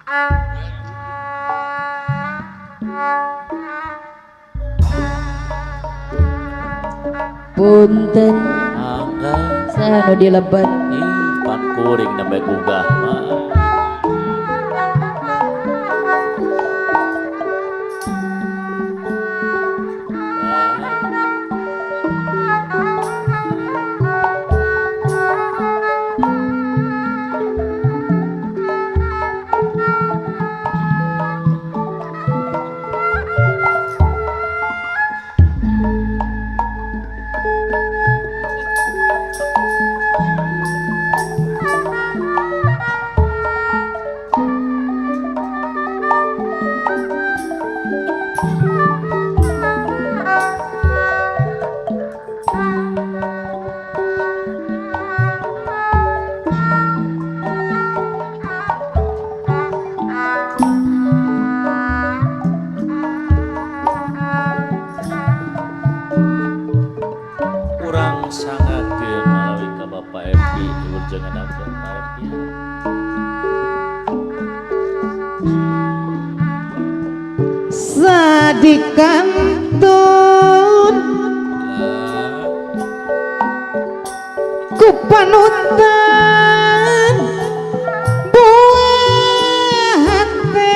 Punten Angga sanu dilebat pan kuring nembe gugah mah. Kurang sangakeun malawi ka Bapak Epi urjangan abang Pak Epi. sadikantun ku panutan buah hati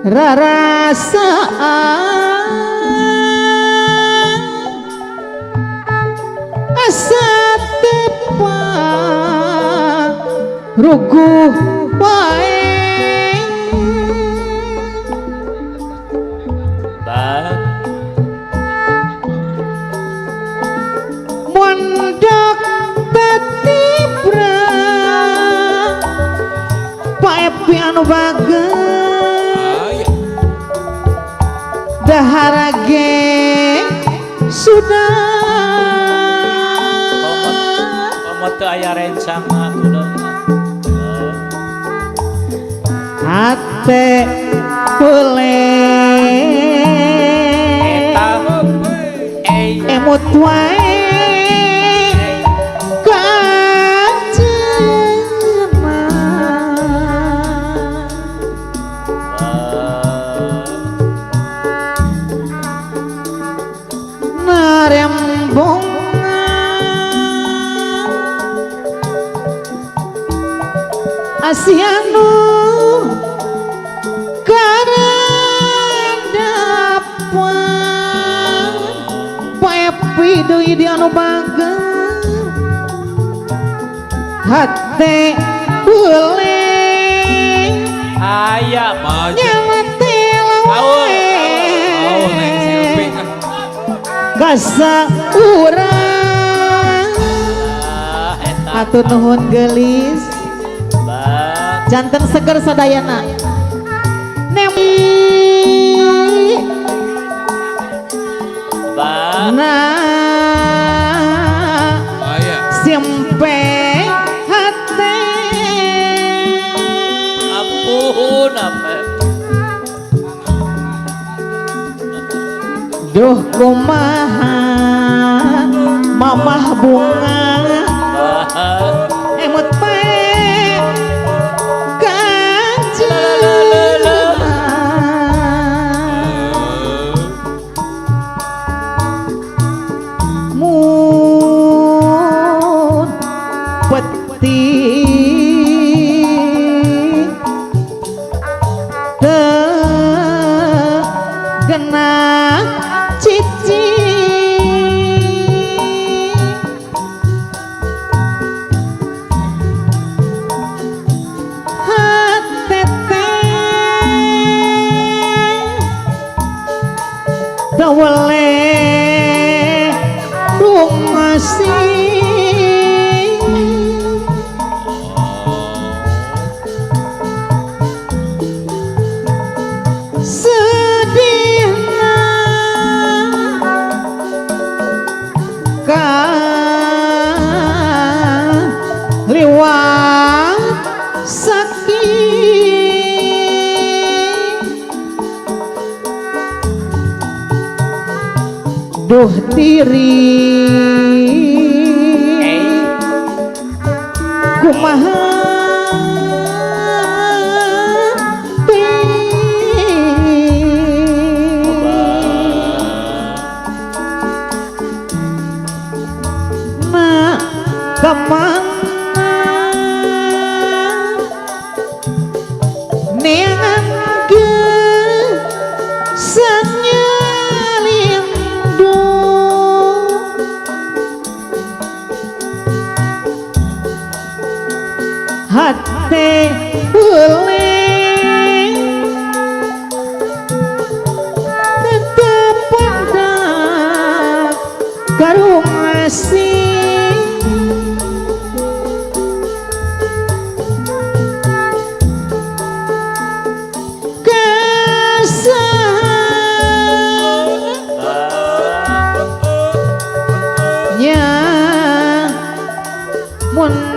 rarasaan asa tepat ruguh wae Bang mondok tatibra Pak Epi anu bagus dahara ge sudah komot teu aya rencang mah udah. hate boleh Eta emot wae narembong asianu karadapan Pak Epi deui di anu bagus hate boleh aya mah nyawati lawe gasa urang eta atuh nuhun geulis Bang janten seger sadayana nemi Bang nah simpe hati ampun apa duh kumaha mamah bunga Bang emot pae mun peti teu genah cici boleh lungasih sedihna kan liwat sakit duh diri kumaha na kemana neangan ke senyalindu hati boleh tetap pada karo masih kesahnya mun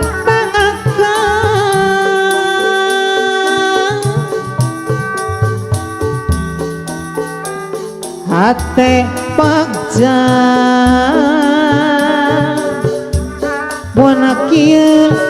hati pagja buana kieu